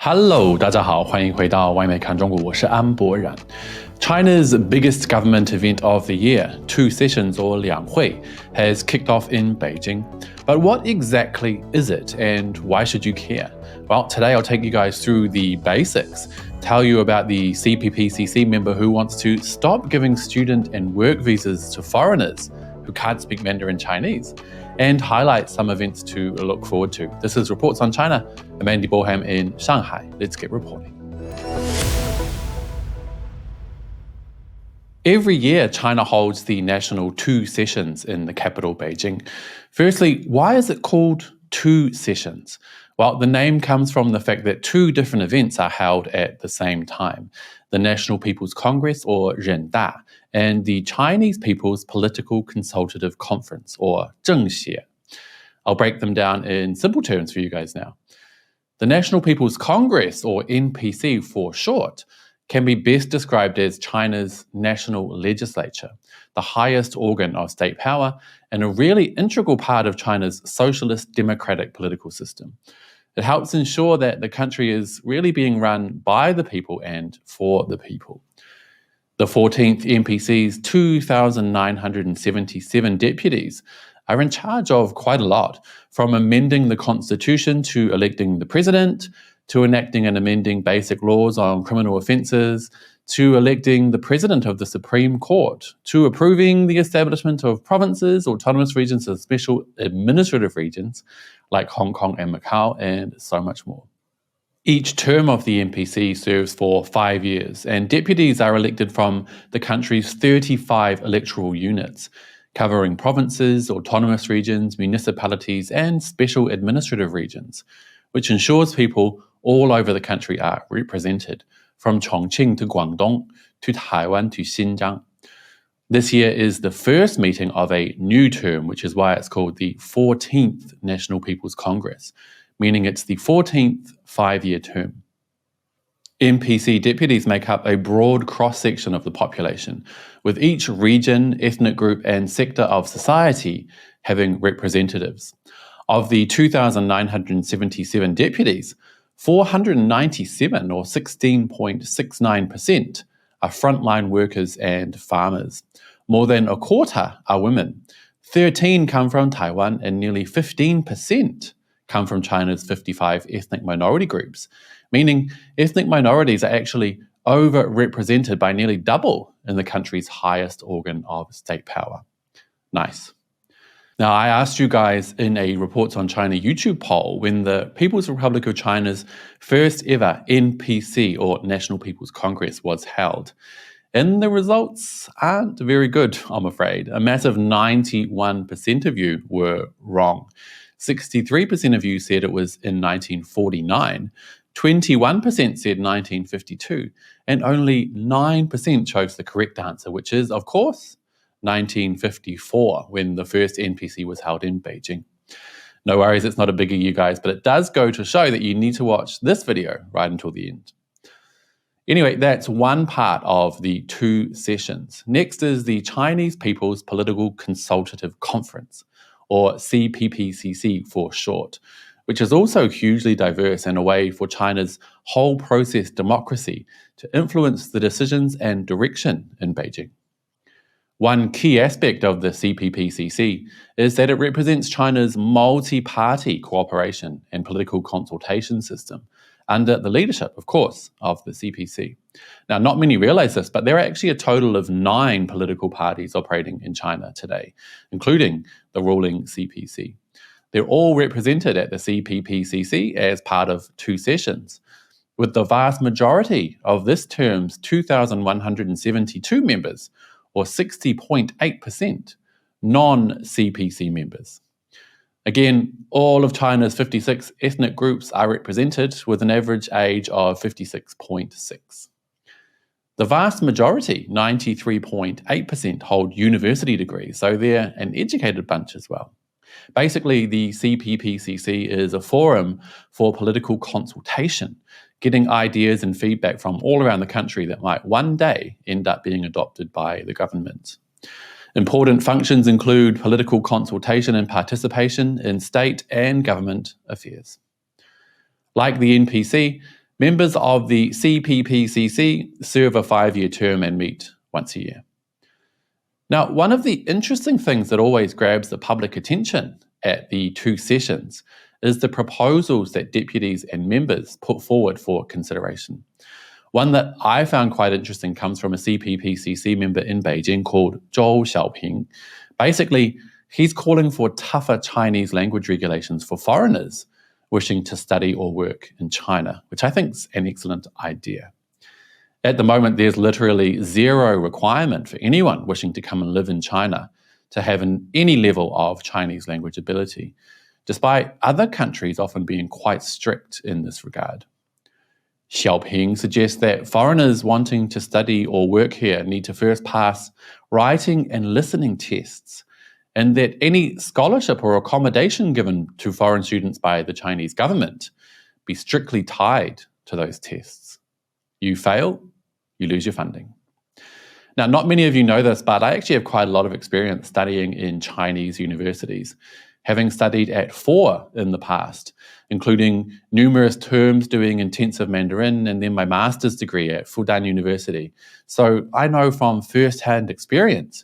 Hello， 大家好，欢迎回到外媒看中国，我是安博然。China's biggest government event of the year, two sessions or 两会, has kicked off in Beijing. But what exactly is it and why should you care? Well, today I'll take you guys through the basics, tell you about the CPPCC member who wants to stop giving student and work visas to foreigners who can't speak Mandarin Chinese, and highlight some events to look forward to. This is Reports on China. I'm Andy Boreham in Shanghai. Let's get reporting. Every year, China holds the national two sessions in the capital, Beijing. Firstly, why is it called two sessions? Well, the name comes from the fact that two different events are held at the same time. The National People's Congress, or 人大, and the Chinese People's Political Consultative Conference, or 政协. I'll break them down in simple terms for you guys now. The National People's Congress, or NPC for short, can be best described as China's national legislature, the highest organ of state power and a really integral part of China's socialist democratic political system. It helps ensure that the country is really being run by the people and for the people. The 14th NPC's 2,977 deputies are in charge of quite a lot, from amending the constitution to electing the president, to enacting and amending basic laws on criminal offences, to electing the president of the Supreme Court, to approving the establishment of provinces, autonomous regions, and special administrative regions like Hong Kong and Macau, and so much more. Each term of the NPC serves for 5 years, and deputies are elected from the country's 35 electoral units, covering provinces, autonomous regions, municipalities, and special administrative regions, which ensures people all over the country are represented, from Chongqing to Guangdong, to Taiwan to Xinjiang. This year is the first meeting of a new term, which is why it's called the 14th National People's Congress, meaning it's the 14th 5-year term. NPC deputies make up a broad cross-section of the population, with each region, ethnic group, and sector of society having representatives. Of the 2,977 deputies, 497, or 16.69%, are frontline workers and farmers. More than a quarter are women. 13 come from Taiwan, and nearly 15% come from China's 55 ethnic minority groups, meaning ethnic minorities are actually overrepresented by nearly double in the country's highest organ of state power. Nice. Now, I asked you guys in a Reports on China YouTube poll when the People's Republic of China's first ever NPC, or National People's Congress, was held. And the results aren't very good, I'm afraid. A massive 91% of you were wrong. 63% of you said it was in 1949, 21% said 1952, and only 9% chose the correct answer, which is, of course, 1954, when the first NPC was held in Beijing. No worries, it's not a biggie, you guys, but it does go to show that you need to watch this video right until the end. Anyway, that's one part of the two sessions. Next is the Chinese People's Political Consultative Conference, or CPPCC for short, which is also hugely diverse and a way for China's whole process democracy to influence the decisions and direction in Beijing. One key aspect of the CPPCC is that it represents China's multi-party cooperation and political consultation system under the leadership, of course, of the CPC. Now, not many realize this, but there are actually a total of 9 political parties operating in China today, including the ruling CPC. They're all represented at the CPPCC as part of two sessions, with the vast majority of this term's 2,172 members, or 60.8%, non-CPC members. Again, all of China's 56 ethnic groups are represented, with an average age of 56.6. The vast majority, 93.8%, hold university degrees, so they're an educated bunch as well. Basically, the CPPCC is a forum for political consultation, getting ideas and feedback from all around the country that might one day end up being adopted by the government. Important functions include political consultation and participation in state and government affairs. Like the NPC, Members of the CPPCC serve a 5-year term and meet once a year. Now, one of the interesting things that always grabs the public attention at the two sessions is the proposals that deputies and members put forward for consideration. One that I found quite interesting comes from a CPPCC member in Beijing called Zhou Xiaoping. Basically, he's calling for tougher Chinese language regulations for foreigners wishing to study or work in China, which I think is an excellent idea. At the moment, there's literally zero requirement for anyone wishing to come and live in China to have any level of Chinese language ability, despite other countries often being quite strict in this regard. Xiaoping suggests that foreigners wanting to study or work here need to first pass writing and listening tests, and that any scholarship or accommodation given to foreign students by the Chinese government be strictly tied to those tests. You fail, you lose your funding. Now, not many of you know this, but I actually have quite a lot of experience studying in Chinese universities, having studied at 4 in the past, including numerous terms doing intensive Mandarin and then my master's degree at Fudan University. So I know from first-hand experience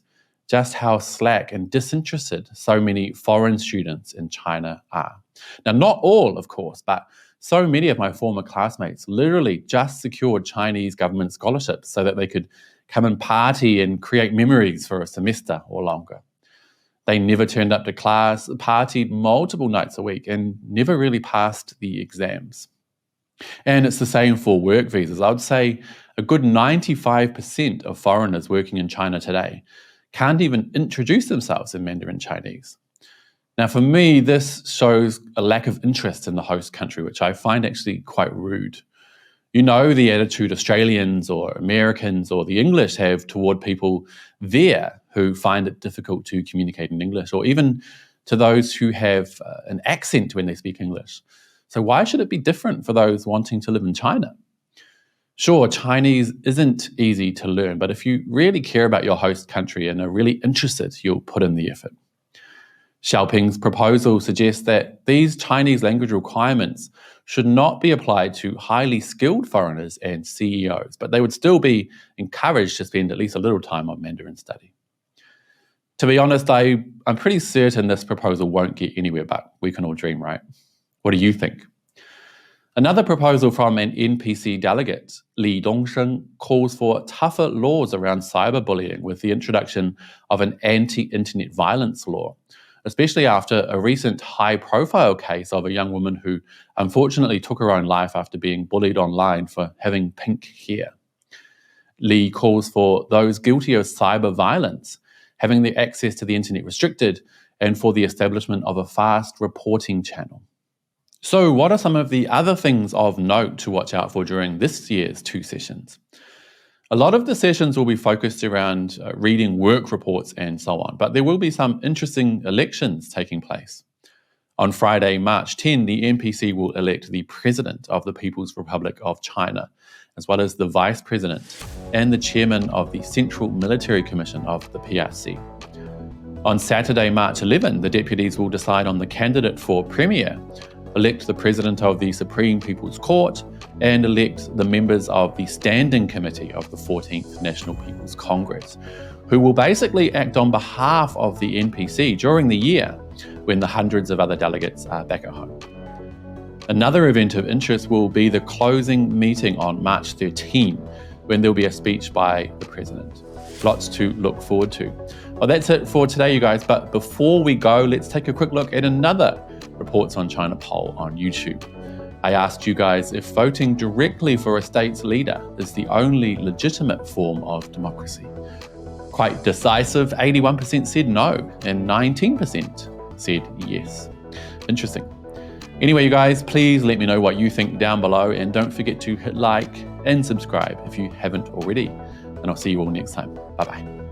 just how slack and disinterested so many foreign students in China are. Now, not all, of course, but so many of my former classmates literally just secured Chinese government scholarships so that they could come and party and create memories for a semester or longer. They never turned up to class, partied multiple nights a week, and never really passed the exams. And it's the same for work visas. I would say a good 95% of foreigners working in China today can't even introduce themselves in Mandarin Chinese. Now, for me, this shows a lack of interest in the host country, which I find actually quite rude. You know the attitude Australians or Americans or the English have toward people there who find it difficult to communicate in English, or even to those who have an accent when they speak English. So why should it be different for those wanting to live in China? Sure, Chinese isn't easy to learn, but if you really care about your host country and are really interested, you'll put in the effort. Xiaoping's proposal suggests that these Chinese language requirements should not be applied to highly skilled foreigners and CEOs, but they would still be encouraged to spend at least a little time on Mandarin study. To be honest, I'm pretty certain this proposal won't get anywhere, but we can all dream, right? What do you think? Another proposal from an NPC delegate, Li Dongsheng, calls for tougher laws around cyberbullying with the introduction of an anti-internet violence law, especially after a recent high-profile case of a young woman who unfortunately took her own life after being bullied online for having pink hair. Li calls for those guilty of cyber violence having their access to the internet restricted and for the establishment of a fast reporting channel. So what are some of the other things of note to watch out for during this year's 2 sessions? A lot of the sessions will be focused around reading work reports and so on, but there will be some interesting elections taking place. On Friday, March 10, the NPC will elect the President of the People's Republic of China, as well as the Vice President and the Chairman of the Central Military Commission of the PRC. On Saturday, March 11, the deputies will decide on the candidate for Premier, elect the President of the Supreme People's Court, and elect the members of the Standing Committee of the 14th National People's Congress, who will basically act on behalf of the NPC during the year when the hundreds of other delegates are back at home. Another event of interest will be the closing meeting on March 13, when there'll be a speech by the President. Lots to look forward to. Well, that's it for today, you guys, but before we go, let's take a quick look at another Reports on China poll on YouTube. I asked you guys if voting directly for a state's leader is the only legitimate form of democracy. Quite decisive, 81% said no, and 19% said yes. Interesting. Anyway, you guys, please let me know what you think down below, and don't forget to hit like and subscribe if you haven't already. And I'll see you all next time. Bye-bye.